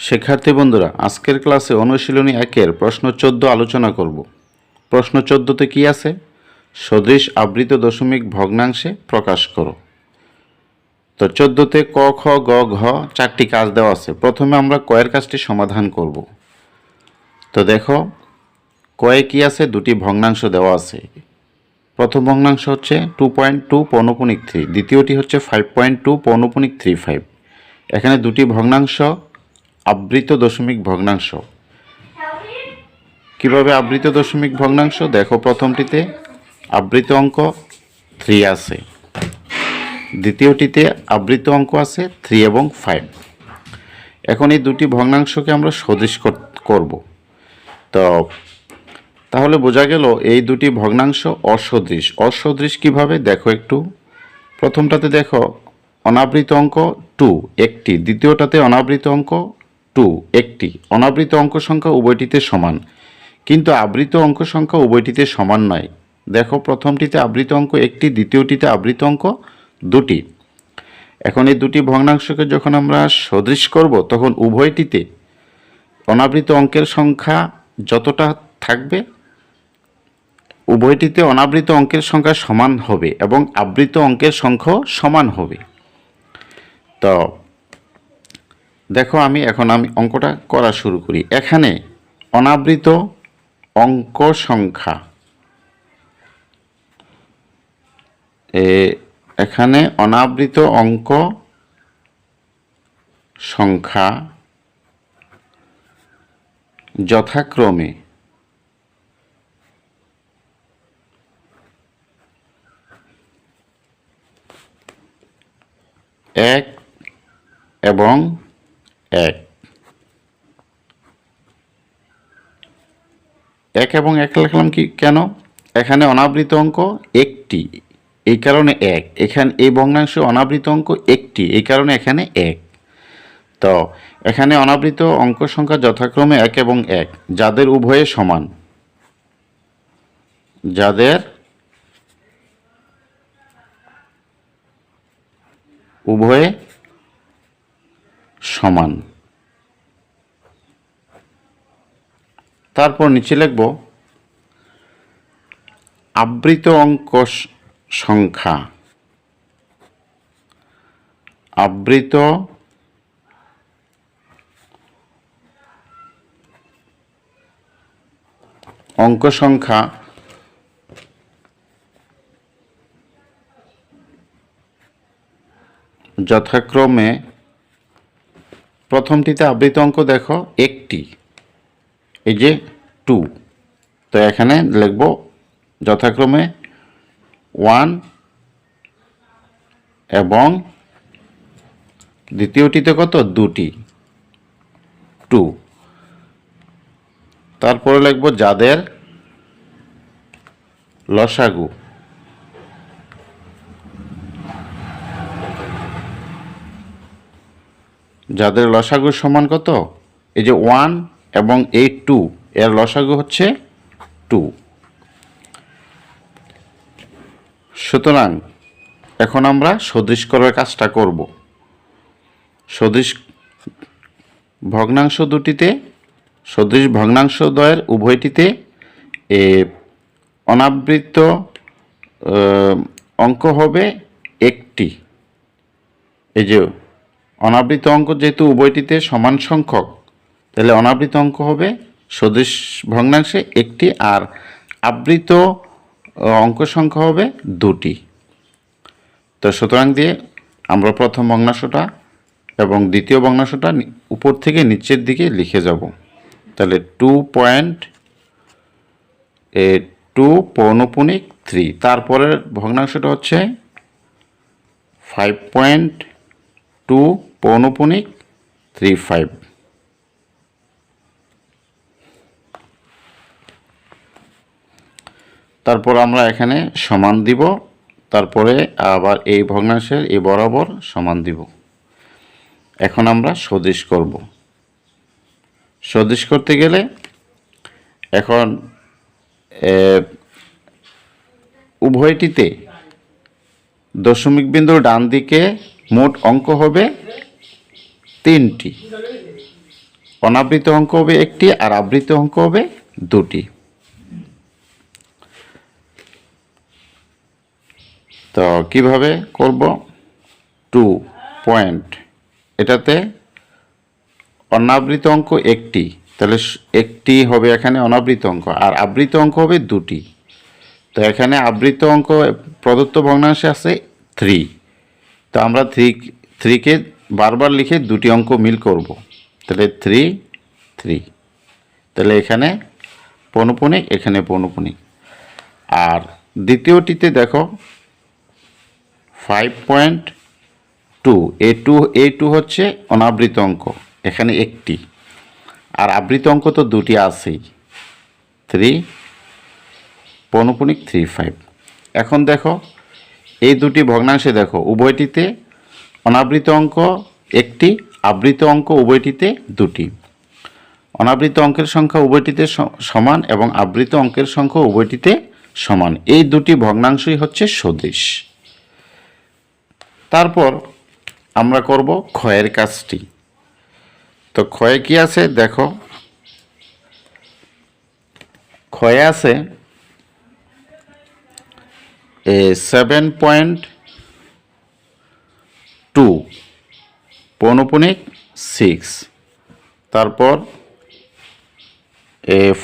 শিক্ষার্থী বন্ধুরা, আজকের ক্লাসে অনুশীলনী 1-এর প্রশ্ন 14 আলোচনা করব। প্রশ্ন 14তে কি আছে? সদৃশ আবৃত দশমিক ভগ্নাংশে প্রকাশ করো। তো 14তে ক, খ, গ, ঘ 4টি কাজ দেওয়া আছে। প্রথমে আমরা কয়ের কাজটি সমাধান করব। তো দেখো, কয়ে কি আছে? দুটি ভগ্নাংশ দেওয়া আছে। প্রথম ভগ্নাংশ হচ্ছে 2.2 পৌনঃপুনিক 3, দ্বিতীয়টি হচ্ছে 5.2 পৌনঃপুনিক 35। এখানে দুটি ভগ্নাংশ আবৃত দশমিক ভগ্নাংশ। কিভাবে আবৃত দশমিক ভগ্নাংশ? দেখো, প্রথমটিতে আবৃত অঙ্ক 3 আছে, দ্বিতীয়টিতে আবৃত অঙ্ক আছে 3 এবং 5। এখন এই দুটি ভগ্নাংশকে আমরা সদৃশ করব। তাহলে বোঝা গেল এই দুটি ভগ্নাংশ অসদৃশ। অসদৃশ কিভাবে? দেখো একটু, প্রথমটাতে দেখো অনাবৃত অঙ্ক 2 একটি, দ্বিতীয়টাতে অনাবৃত অঙ্ক 2 একটি। অনাবৃত অঙ্ক সংখ্যা উভয়টিতে সমান, কিন্তু আবৃত অঙ্ক সংখ্যা উভয়টিতে সমান নয়। দেখো, প্রথমটিতে আবৃত অঙ্ক একটি, দ্বিতীয়টিতে আবৃত অঙ্ক 2টি। এখন এই দুটি ভগ্নাংশকে যখন আমরা সদৃশ করব, তখন উভয়টিতে অনাবৃত অঙ্কের সংখ্যা যতটা থাকবে, উভয়টিতে অনাবৃত অঙ্কের সংখ্যা সমান হবে এবং আবৃত অঙ্কের সংখ্যাও সমান হবে। তো দেখো, আমি অঙ্কটা করা শুরু করি। এখানে অনাবৃত অঙ্ক সংখ্যা, এখানে অনাবৃত অঙ্ক সংখ্যা যথাক্রমে 1 এবং 1। 1 এবং 1 লিখলাম কেন? এখানে অনাবৃত অঙ্ক একটি, এই কারণে 1। এখানে এই ভগ্নাংশে অনাবৃত অঙ্ক একটি, এই কারণে এখানে 1। তো এখানে অনাবৃত অঙ্ক সংখ্যা যথাক্রমে 1 এবং 1, যাদের উভয়ে সমান, যাদের উভয়ে সমান। তারপর নিচে লিখব আবৃত অঙ্ক সংখ্যা, আবৃত অঙ্ক সংখ্যা যথাক্রমে, প্রথমটিতে আবৃত অঙ্ক দেখো একটি, এই যে 2, তো এখানে লিখব যথাক্রমে 1 এবং দ্বিতীয়টিতে কত? 2টি, 2। তারপরে লিখব যাদের লসাগু, যাদের লসাগু সমান কত? এই যে 1 এবং এই 2, এর লসাগু হচ্ছে 2। সুতরাং এখন আমরা সদৃশ করার কাজটা করব। সদৃশ ভগ্নাংশ দুটিতে, সদৃশ ভগ্নাংশ দ্বয়ের উভয়টিতে অনাবৃত অঙ্ক হবে একটি। এই যে অনাবৃত অঙ্ক যেহেতু উভয়টিতে সমান সংখ্যক, তাহলে অনাবৃত অঙ্ক হবে সদৃশ ভগ্নাংশে একটি, আর আবৃত অঙ্ক সংখ্যা হবে 2টি। তো সুতরাং দিয়ে আমরা প্রথম ভগ্নাংশটা এবং দ্বিতীয় ভগ্নাংশটা উপর থেকে নিচের দিকে লিখে যাব। তাহলে 2.2 পৌনঃপুনিক 3, তারপরের ভগ্নাংশটা হচ্ছে 5.2 পৌনঃপুনিক 35। তারপর আমরা এখানে সমান দিব, তারপরে আবার এই ভগ্নাংশের এই বরাবর সমান দিব। এখন আমরা সদৃশ করব। সদৃশ করতে গেলে এখন উভয়টিতে দশমিক বিন্দুর ডান দিকে মোট অঙ্ক হবে 3টি, অনাবৃত অঙ্ক হবে একটি আর আবৃত অঙ্ক হবে দুটি। তো কিভাবে করব? 2 পয়েন্ট, এটাতে অনাবৃত অঙ্ক একটি, তাহলে একটি হবে এখানে অনাবৃত অঙ্ক, আর আবৃত অঙ্ক হবে দুটি। তো এখানে আবৃত অঙ্ক প্রদত্ত ভগ্নাংশে আছে 3, তো আমরা 3কে বারবার লিখে দুটি অঙ্ক মিল করব, তাহলে 3 3, তাহলে এখানে পৌনঃপুনিক, এখানে পৌনঃপুনিক। আর দ্বিতীয়টিতে দেখো 5.2, A2 হচ্ছে অনাবৃত অঙ্ক, এখানে একটি, আর আবৃত অঙ্ক তো দুটি আছেই, 3 পৌনঃপুনিক 3 5। এখন দেখো এই দুটি ভগ্নাংশে দেখো উভয়টিতে অনাবৃত অঙ্ক একটি, আবৃত অঙ্ক উভয়টিতে দুটি। অনাবৃত অঙ্কের সংখ্যা উভয়টিতে সমান এবং আবৃত অঙ্কের সংখ্যা উভয়টিতে সমান। এই দুটি ভগ্নাংশই হচ্ছে সদৃশ। তারপর আমরা করব ক্ষয়ের কাজটি। তো ক্ষয়ে কি আছে দেখো, ক্ষয়ে আছে 7.2 পৌনঃপুনিক 6, তারপর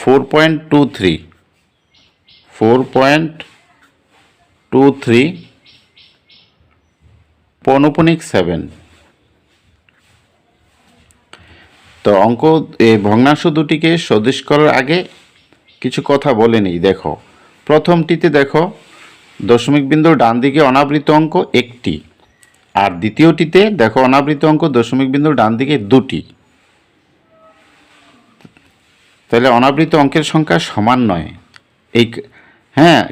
4.23 পৌনঃপুনিক 7। তো অঙ্ক ভগ্নাংশ দুটিকে সদৃশ করার আগে কিছু কথা বলে নিই। দেখো প্রথমটিতে দেখো দশমিক বিন্দুর ডান দিকে অনাবৃত অঙ্ক একটি, আর দ্বিতীয়টিতে দেখো অনাবৃত অঙ্ক দশমিক বিন্দুর ডান দিকে দুটি। তাহলে অনাবৃত অঙ্কের সংখ্যা সমান নয়। হ্যাঁ,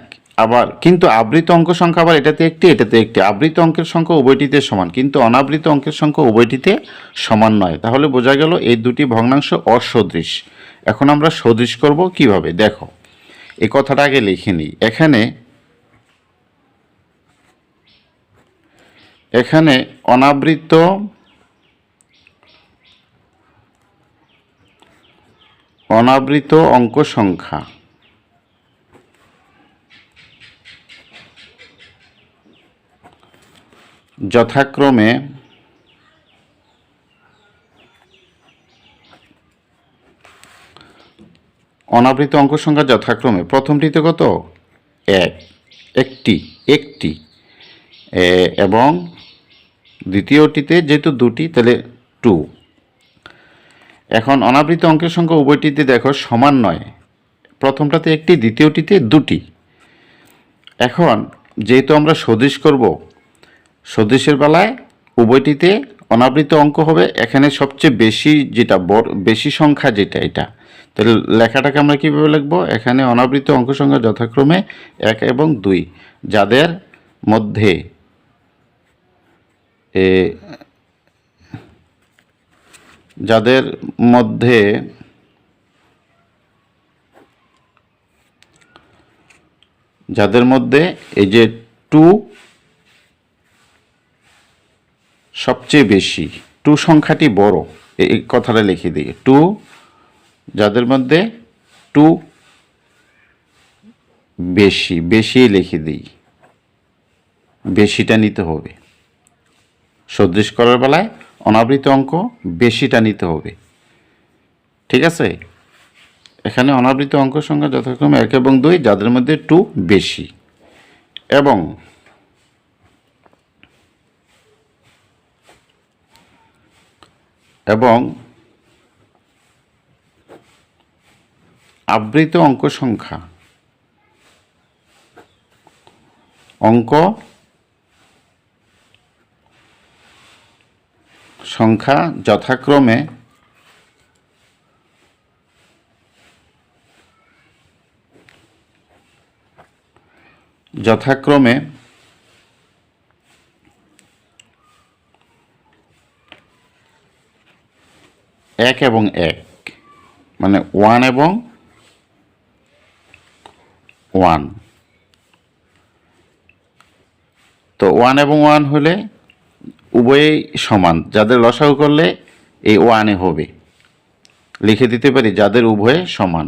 আবার কিন্তু আবৃত অঙ্ক সংখ্যা আবার এটাতে একটি, এটাতে একটি। আবৃত অঙ্কের সংখ্যা উভয়টিতে সমান, কিন্তু অনাবৃত অঙ্কের সংখ্যা উভয়টিতে সমান নয়। তাহলে বোঝা গেল এই দুটি ভগ্নাংশ অসদৃশ। এখন আমরা সদৃশ করব কিভাবে? দেখো এই কথাটা আগে লিখে নিই। এখানে অনাবৃত অঙ্ক সংখ্যা যথাক্রমে প্রথমটিতে কত? একটি এবং দ্বিতীয়টিতে যেহেতু দুটি তাহলে 2। এখন অনাবৃত অঙ্কের সংখ্যা উভয়টিতে দেখো সমান নয়, প্রথমটাতে একটি, দ্বিতীয়টিতে দুটি। এখন যেহেতু আমরা সদৃশ করব, সদৃশের বেলায় উভয়টিতে অনাবৃত অঙ্ক হবে এখানে সবচেয়ে বেশি, যেটা বেশি সংখ্যা যেটা, এটা। তাহলে লেখাটাকে আমরা কীভাবে লিখব? এখানে অনাবৃত অঙ্ক সংখ্যা যথাক্রমে 1 এবং 2, যাদের মধ্যে এই যে 2 সবচেয়ে বেশি, 2 সংখ্যাটি বড়, এই কথাটা লিখে দিই। 2 যাদের মধ্যে 2 বেশি লিখে দিই, বেশিটা নিতে হবে। সদৃশ করার বেলায় অনাবৃত অঙ্ক বেশিটা নিতে হবে, ঠিক আছে? এখানে অনাবৃত অঙ্ক সংখ্যা যথাক্রমে 1 এবং 2, যাদের মধ্যে 2 বেশি, এবং আবৃত অঙ্ক সংখ্যা যথাক্রমে 1 এবং 1, মানে 1 এবং 1। তো 1 এবং 1 হলে উভয়ই সমান, যাদের লসাগু করলে এই 1 হবে। লিখে দিতে পারি যাদের উভয়ে সমান।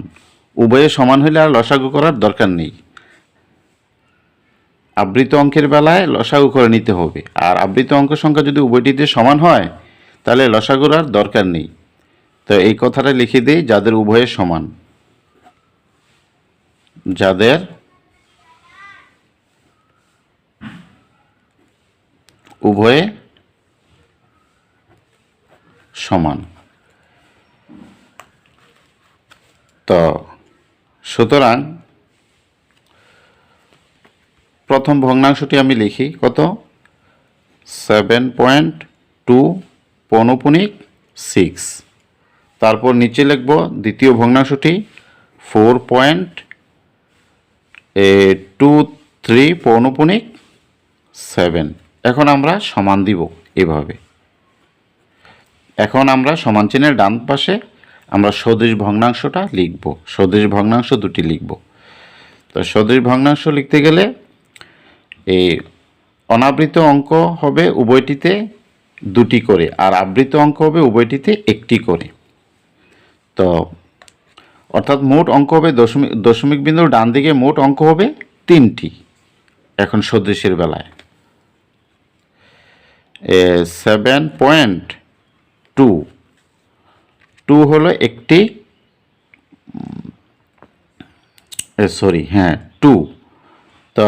উভয়ে সমান হলে আর লসাগু করার দরকার নেই। আবৃত অঙ্কের বেলায় লসাগু করে নিতে হবে, আর আবৃত অঙ্ক সংখ্যা যদি উভয়টিতে সমান হয় তাহলে লসাগুর আর দরকার নেই। তো এই কথাটা লিখে দিই, যাদের উভয়ে সমান। যাদের উভয়ে সমান। তো সুতরাং প্রথম ভগ্নাংশটি আমি লিখি, কত? 7.2 পৌনপুনিক 6। তারপর নিচে লিখব দ্বিতীয় ভগ্নাংশটি 4.23 পৌনপুনিক 7। এখন আমরা সমান দিব এভাবে। এখন আমরা সমান চিহ্নের ডান পাশে আমরা সদৃশ ভগ্নাংশটা লিখব, সদৃশ ভগ্নাংশ দুটি লিখব। তো সদৃশ ভগ্নাংশ লিখতে গেলে এই অনাবৃত অঙ্ক হবে উভয়টিতে দুটি করে, আর আবৃত অঙ্ক হবে উভয়টিতে একটি করে। তো অর্থাৎ মোট অঙ্ক হবে দশমিক বিন্দুর ডান দিকে মোট অঙ্ক হবে 3টি। এখন সদৃশের বেলায় 7.2 হলো একটি, 2। তো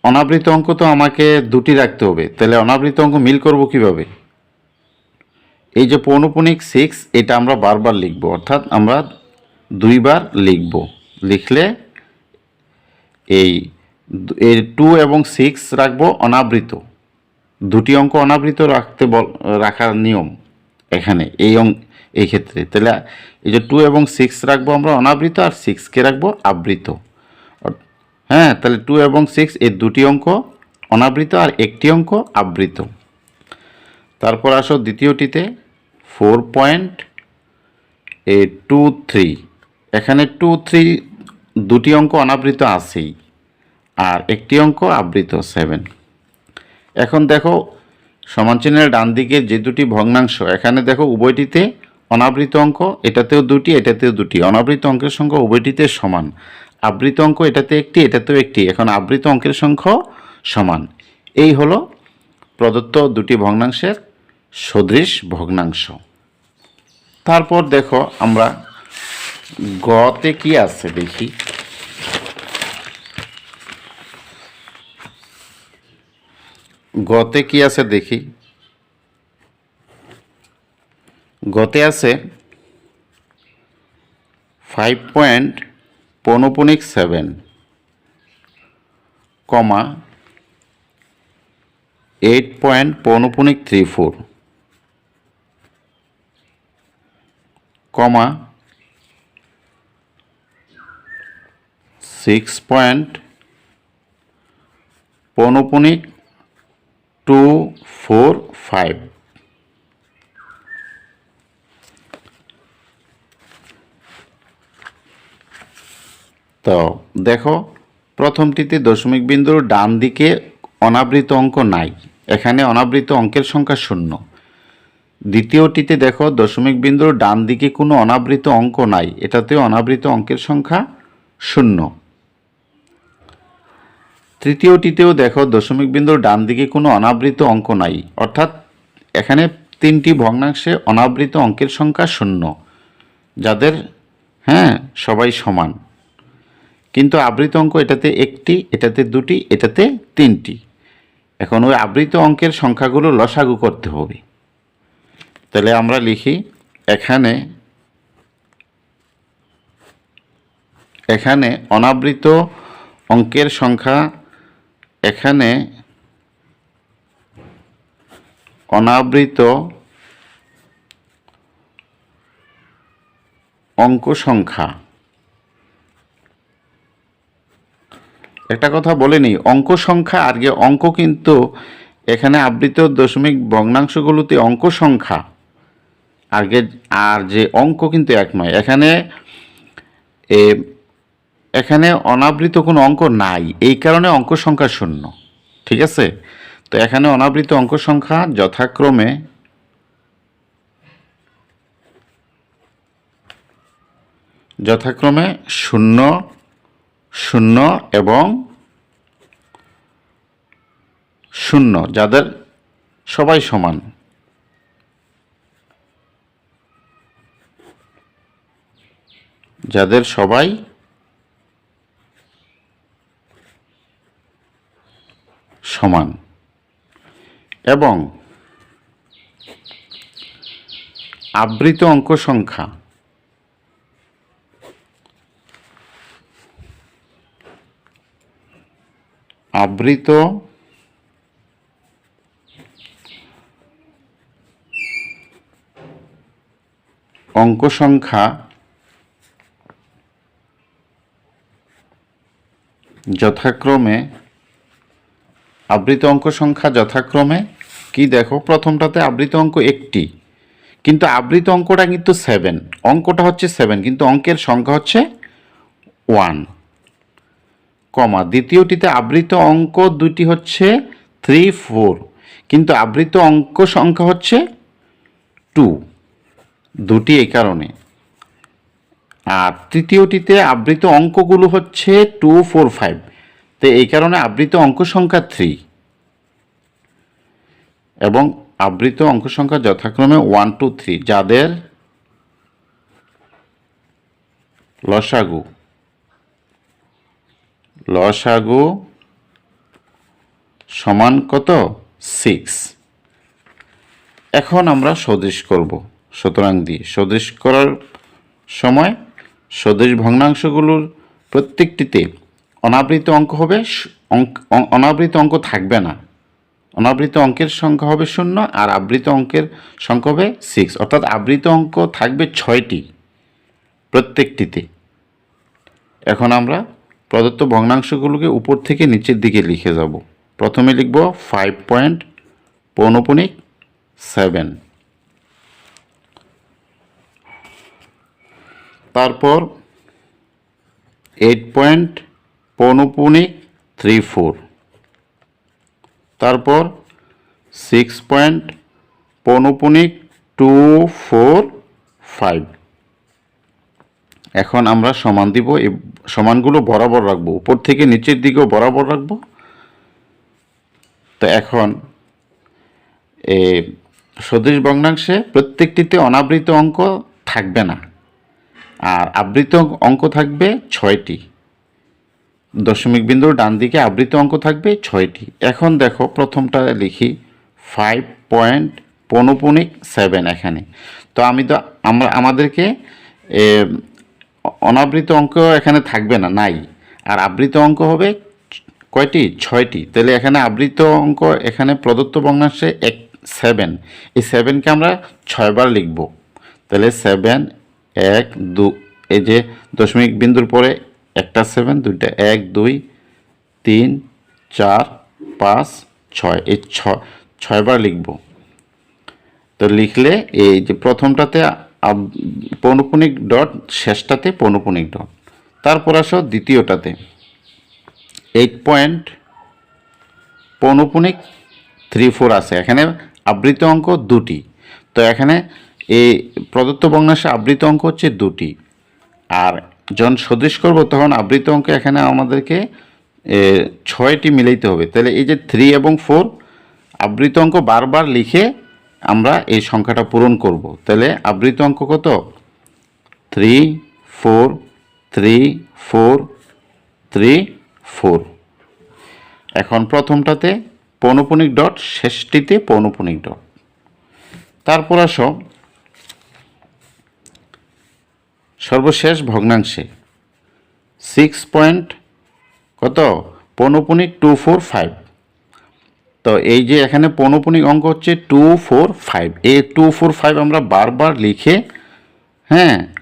অনাবৃত অঙ্ক তো আমাকে দুটি রাখতে হবে, তাহলে অনাবৃত অঙ্ক মিল করব কিভাবে? এই যে পৌনপুনিক 6 এটা আমরা বারবার লিখব, অর্থাৎ আমরা 2বার লিখব। লিখলে এই 2 এবং 6 রাখবো অনাবৃত। দুটি অঙ্ক অনাবৃত রাখার নিয়ম এখানে এই ক্ষেত্রে। তাহলে এই যে 2 এবং 6 রাখবো আমরা অনাবৃত, আর 6কে রাখবো আবৃত। হ্যাঁ, তাহলে 2 এবং 6 এই দুটি অঙ্ক অনাবৃত আর একটি অঙ্ক আবৃত। তারপর আসো দ্বিতীয়টিতে 4.23। এখানে 2-3 দুটি অঙ্ক অনাবৃত আছেই, আর একটি অঙ্ক আবৃত 7। এখন দেখো সমান চিহ্নের ডান দিকে যে দুটি ভগ্নাংশ, এখানে দেখো উভয়টিতে অনাবৃত অঙ্ক, এটাতেও দুটি এটাতেও দুটি। অনাবৃত অঙ্কের সংখ্যা উভয়টিতে সমান। আবৃত অঙ্ক এটাতে একটি এটাতেও একটি। এখন আবৃত অঙ্কের সংখ্যা সমান। এই হলো প্রদত্ত দুটি ভগ্নাংশের সদৃশ ভগ্নাংশ। তারপর দেখো আমরা গতে কি আছে দেখি। গতে কি আছে দেখি। গতে আছে 5.7, 8.34, 6.245। তো দেখো প্রথমটিতে দশমিক বিন্দুর ডান দিকে অনাবৃত অঙ্ক নাই, এখানে অনাবৃত অঙ্কের সংখ্যা 0। দ্বিতীয়টিতে দেখো দশমিক বিন্দুর ডান দিকে কোনো অনাবৃত অঙ্ক নাই, এটাতে অনাবৃত অঙ্কের সংখ্যা 0। তৃতীয়টিতেও দেখো দশমিক বিন্দুর ডান দিকে কোনো অনাবৃত অঙ্ক নাই, অর্থাৎ এখানে 3টি ভগ্নাংশে অনাবৃত অঙ্কের সংখ্যা 0, যাদের সবাই সমান। কিন্তু আবৃত অঙ্ক এটাতে একটি এটাতে দুটি এটাতে 3টি। এখন ওই আবৃত অঙ্কের সংখ্যাগুলো লসাগু করতে হবে। তাহলে আমরা লিখি এখানে অনাবৃত অঙ্কের সংখ্যা, এখানে অনাবৃত অঙ্ক সংখ্যা, একটা কথা বলে নিই, অঙ্ক সংখ্যা আর অঙ্ক কিন্তু এখানে আবৃত দশমিক ভগ্নাংশগুলোতে অঙ্ক সংখ্যা আর যে অঙ্ক কিন্তু এক নয়। এখানে অনাবৃত কোনো অঙ্ক নাই, এই কারণে অঙ্ক সংখ্যা 0। ঠিক আছে? তো এখানে অনাবৃত অঙ্ক সংখ্যা যথাক্রমে যথাক্রমে 0, 0 এবং 0, যাদের সবাই সমান। যাদের সবাই সমান এবং আবৃত অঙ্ক সংখ্যা আবৃত অঙ্ক সংখ্যা যথাক্রমে আবৃত অঙ্ক সংখ্যা যথাক্রমে কি দেখো, প্রথমটাতে আবৃত অঙ্ক একটি, কিন্তু আবৃত অঙ্কটা কিন্তু 7, অঙ্কটা হচ্ছে 7 কিন্তু অঙ্কের সংখ্যা হচ্ছে 1, কমা দ্বিতীয়টিতে আবৃত অঙ্ক দুটি হচ্ছে 3, 4 কিন্তু আবৃত অঙ্ক সংখ্যা হচ্ছে 2, দুটি এই কারণে। আর তৃতীয়টিতে আবৃত অঙ্কগুলো হচ্ছে 2, 4, 5 তো এই কারণে আবৃত অঙ্ক সংখ্যা 3 এবং আবৃত অঙ্ক সংখ্যা যথাক্রমে 1, 2, 3 যাদের লসাগু সমান কত? 6। এখন আমরা সদৃশ করব সুতরাং দিয়ে। সদৃশ করার সময় সদৃশ ভগ্নাংশগুলোর প্রত্যেকটিতে অনাবৃত অঙ্ক হবে, অনাবৃত অঙ্ক থাকবে না। অনাবৃত অঙ্কের সংখ্যা হবে 0 আর আবৃত অঙ্কের সংখ্যা হবে 6, অর্থাৎ আবৃত অঙ্ক থাকবে 6টি প্রত্যেকটিতে। এখন আমরা প্রদত্ত ভগ্নাংশগুলোকে উপর থেকে নিচের দিকে লিখে যাব। প্রথমে লিখব 5.7, তারপর 8.34, তারপর 6.245। এখন আমরা সমান দিব, এই সমানগুলো বরাবর রাখবো, উপর থেকে নিচের দিকেও বরাবর রাখবো। তো এখন সদৃশ ভগ্নাংশে প্রত্যেকটিতে অনাবৃত অঙ্ক থাকবে না আর আবৃত অঙ্ক থাকবে 6টি। দশমিক বিন্দুর ডান দিকে আবৃত অঙ্ক থাকবে 6টি। এখন দেখো প্রথমটা লিখি 5.7 এখানে। তো আমাদেরকে অনাবৃত অঙ্ক এখানে থাকবে না, নাই। আর আবৃত অঙ্ক হবে কয়টি? 6টি। তাহলে এখানে আবৃত অঙ্ক এখানে প্রদত্ত ভগ্নাংশে 7, এই 7কে আমরা 6 বার লিখব। তাহলে 7, 1, 2, এই যে দশমিক বিন্দুর পরে একটা 7, দুইটা 1, 2, 3, 4, 5, 6, এই 6 বার লিখব। তো লিখলে এই যে প্রথমটাতে পৌনঃপুনিক ডট, শেষটাতে পৌনঃপুনিক ডট। তারপর আসো দ্বিতীয়টাতে 8.34 আছে, এখানে আবৃত অঙ্ক 2টি। তো এখানে এই প্রদত্ত ভগ্নাংশে আবৃত অঙ্ক হচ্ছে 2টি। আর যখন সদৃশ করব তখন আবৃত অঙ্ক এখানে আমাদেরকে 6টি মিলাইতে হবে। তাহলে এই যে 3 এবং 4 আবৃত অঙ্ক বারবার লিখে আমরা এই সংখ্যাটা পূরণ করব। তাহলে আবৃত অঙ্ক কত? 3, 4, 3, 4, 3, 4। এখন প্রথমটাতে পৌনঃপুনিক ডট, শেষটিতে পৌনঃপুনিক ডট। তারপর আসো সর্বশেষ ভগ্নাংশে 6.245। তো এই যে এখানে পৌনঃপুনিক অঙ্ক হচ্ছে 245, এই 245 আমরা বারবার লিখে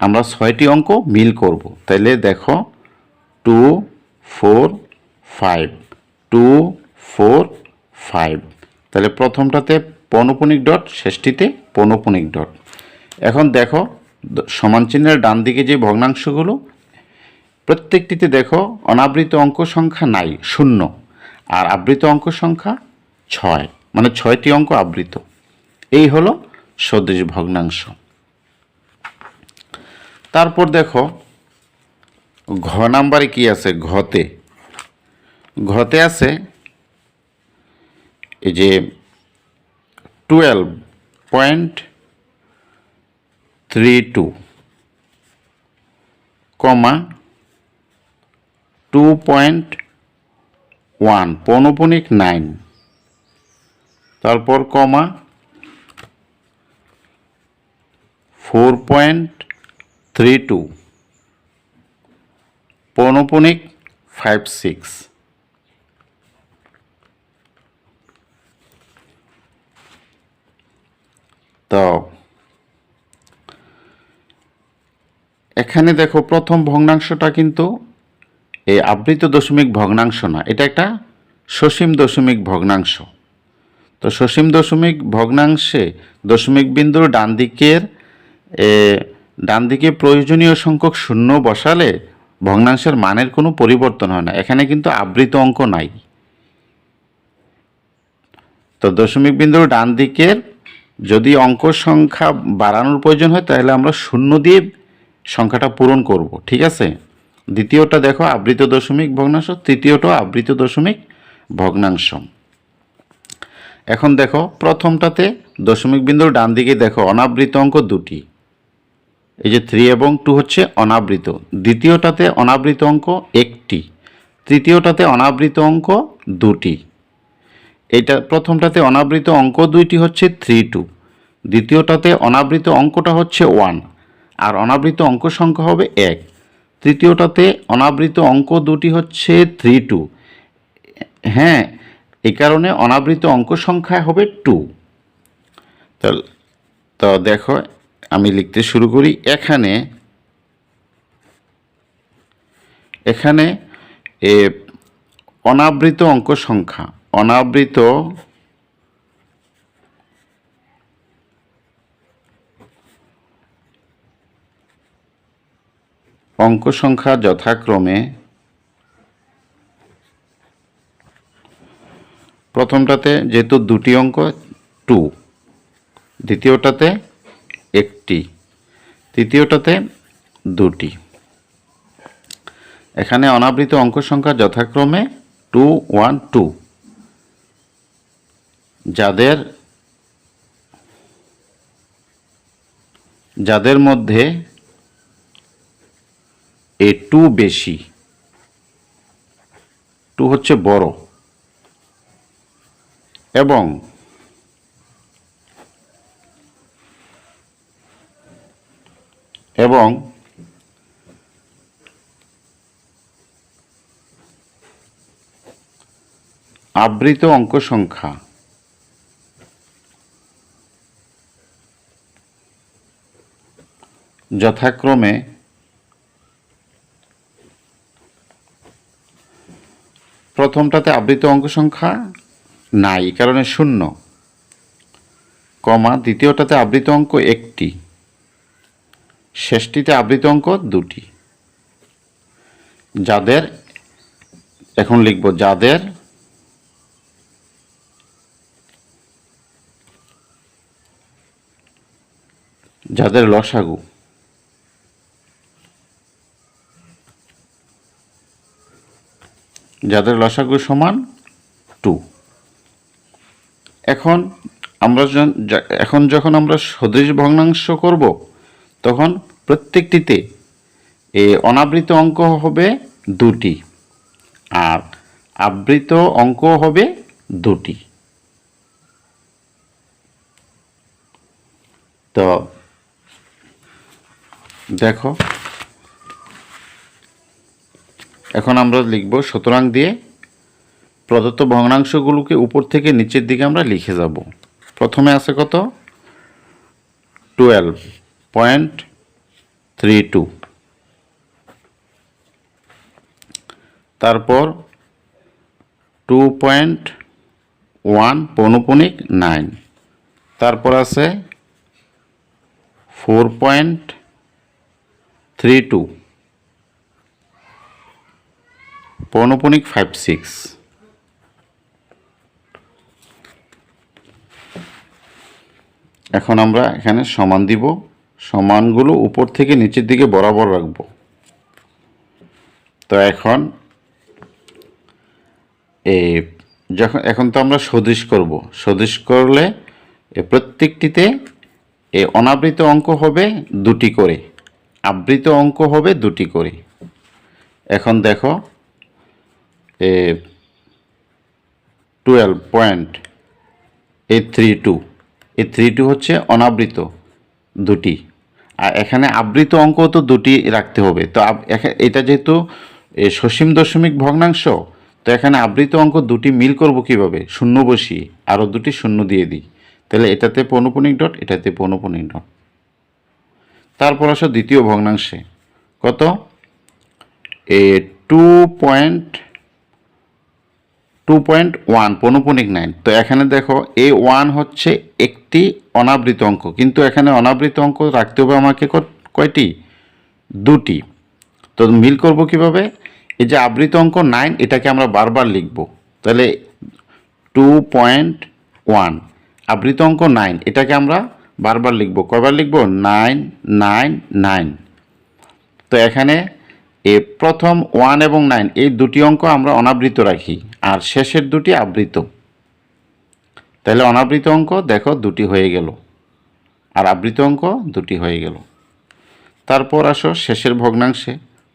আমরা 6টি অঙ্ক মিল করব। তাহলে দেখো 245, 245। তাহলে প্রথমটাতে পৌনঃপুনিক ডট, শেষটিতে পৌনঃপুনিক ডট। এখন দেখো সমান চিহ্নের ডান দিকে যে ভগ্নাংশগুলো, প্রত্যেকটিতে দেখো অনাবৃত অঙ্ক সংখ্যা নাই, 0, আর আবৃত অঙ্ক সংখ্যা 6, মানে 6টি অঙ্ক আবৃত। এই হলো সদৃশ ভগ্নাংশ। তারপর দেখো ঘ নাম্বারে কি আছে? ঘতে আছে এই যে 12.32 কমা 2.1 পৌনপুনিক 9, তারপর কমা 4.32 পৌনপুনিক 56। তো এখানে দেখো প্রথম ভগ্নাংশটা কিন্তু এই আবৃত দশমিক ভগ্নাংশ না, এটা একটা সসীম দশমিক ভগ্নাংশ। তো সসীম দশমিক ভগ্নাংশে দশমিক বিন্দুর ডান দিকে প্রয়োজনীয় সংখ্যক শূন্য বসালে ভগ্নাংশের মানের কোনো পরিবর্তন হয় না। এখানে কিন্তু আবৃত অঙ্ক নাই। তো দশমিক বিন্দুর ডান দিকের যদি অঙ্ক সংখ্যা বাড়ানোর প্রয়োজন হয় তাহলে আমরা শূন্য দিয়ে সংখ্যাটা পূরণ করব, ঠিক আছে। দ্বিতীয়টা দেখো আবৃত দশমিক ভগ্নাংশ, তৃতীয়টা আবৃত দশমিক ভগ্নাংশ। এখন দেখো প্রথমটাতে দশমিক বিন্দুর ডান দিকে দেখো অনাবৃত অঙ্ক দুটি, এই যে 3 এবং 2 হচ্ছে অনাবৃত। দ্বিতীয়টাতে অনাবৃত অঙ্ক একটি, তৃতীয়টাতে অনাবৃত অঙ্ক দুটি। এটা প্রথমটাতে অনাবৃত অঙ্ক দুইটি হচ্ছে 3 2, দ্বিতীয়টাতে অনাবৃত অঙ্কটা হচ্ছে 1 আর অনাবৃত অঙ্ক সংখ্যা হবে 1। তৃতীয়টাতে অনাবৃত অঙ্ক দুটি হচ্ছে 3 2, হ্যাঁ এই কারণে অনাবৃত অঙ্ক সংখ্যা হবে 2। তো দেখো আমি লিখতে শুরু করি। এখানে অনাবৃত অঙ্ক সংখ্যা, অনাবৃত অঙ্ক সংখ্যা যথাক্রমে প্রথমটাতে যেহেতু দুটি অঙ্ক 2, দ্বিতীয়টাতে একটি, তৃতীয়টাতে দুটি। এখানে অনাবৃত অঙ্ক সংখ্যা যথাক্রমে 2 1 2, যাদের মধ্যে এই 2 বেশি, 2 হচ্ছে বড়, এবং আবৃত অঙ্ক সংখ্যা যথাক্রমে প্রথমটাতে আবৃত অঙ্ক সংখ্যা নাই কারণে 0, কমা দ্বিতীয়টাতে আবৃত অঙ্ক একটি, শেষটিতে আবৃত অঙ্ক দুটি। এখন লিখব যাদের লসাগু সমান 2। এখন যখন আমরা সদৃশ ভগ্নাংশ করব তখন প্রত্যেকটিতে অনাবৃত অঙ্ক হবে দুটি আর আবৃত অঙ্ক হবে দুটি। তো দেখো এখন আমরা লিখব সুতরাং দিয়ে প্রদত্ত ভগ্নাংশগুলোকে উপর থেকে নিচের দিকে আমরা লিখে যাব। প্রথমে আছে কত? 12.32, তারপর 2.1 পৌনপুনিক 9, তারপর আছে 4.32 পৌনপুনিক 56। এখন আমরা এখানে সমান দিব, সমানগুলো উপর থেকে নিচের দিকে বরাবর রাখব। তো এখন তো আমরা সদৃশ করব। সদৃশ করলে প্রত্যেকটিতে অনাবৃত অঙ্ক হবে দুটি করে, আবৃত অঙ্ক হবে দুটি করে। এখন দেখো 12.832 হচ্ছে অনাবৃত দুটি, আর এখানে আবৃত অঙ্ক তো দুটি রাখতে হবে। তো এটা যেহেতু সসীম দশমিক ভগ্নাংশ, তো এখানে আবৃত অঙ্ক দুটি মিল করব কিভাবে? শূন্য বসিয়ে আরও দুটি শূন্য দিয়ে দিই, তাহলে এটাতে পৌনঃপুনিক ডট, এটাতে পৌনঃপুনিক ডট। তারপর আসো দ্বিতীয় ভগ্নাংশে, কত? 2.1 পৌনঃপুনিক 9। তো এখানে দেখো A1 হচ্ছে একটি অনাবৃত অঙ্ক, কিন্তু এখানে অনাবৃত অঙ্ক রাখতে হবে আমাকে কয়টি? দুটি। তো মিল করব কিভাবে? এই যে আবৃত অঙ্ক 9, এটাকে আমরা বারবার লিখব, তাহলে 2.1 আবৃত অঙ্ক 9, এটাকে আমরা বারবার লিখব। কয়বার লিখব? 9 9 9। তো এখানে প্রথম 1 এবং 9 এই দুটি অঙ্ক আমরা অনাবৃত রাখি, আর শেষের দুটি আবৃত। তাহলে অনাবৃত অঙ্ক দেখো দুটি হয়ে গেল, আর আবৃত অঙ্ক দুটি হয়ে গেল। তারপর আসো শেষের ভগ্নাংশে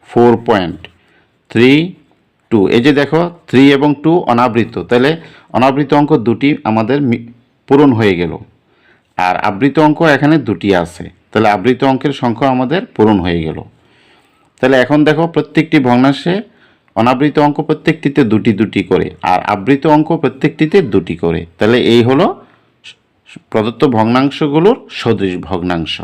4.32। এই যে দেখো 3 এবং 2 অনাবৃত, তাহলে অনাবৃত অঙ্ক দুটি আমাদের পূরণ হয়ে গেল, আর আবৃত অঙ্ক এখানে দুটি আছে, তাহলে আবৃত অঙ্কের সংখ্যা আমাদের পূরণ হয়ে গেল। তাহলে এখন দেখো প্রত্যেকটি ভগ্নাংশে অনাবৃত অঙ্ক প্রত্যেকটিতে দুটি দুটি করে, আর আবৃত অঙ্ক প্রত্যেকটিতে দুটি করে। তাহলে এই হলো প্রদত্ত ভগ্নাংশগুলোর সদৃশ ভগ্নাংশ।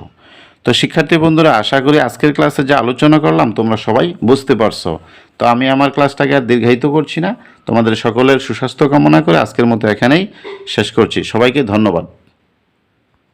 তো শিক্ষার্থী বন্ধুরা, আশা করি আজকের ক্লাসে যা আলোচনা করলাম তোমরা সবাই বুঝতে পারছো। তো আমি আমার ক্লাসটাকে আর দীর্ঘায়িত করছি না, তোমাদের সকলের সুস্বাস্থ্য কামনা করে আজকের মতো এখানেই শেষ করছি। সবাইকে ধন্যবাদ।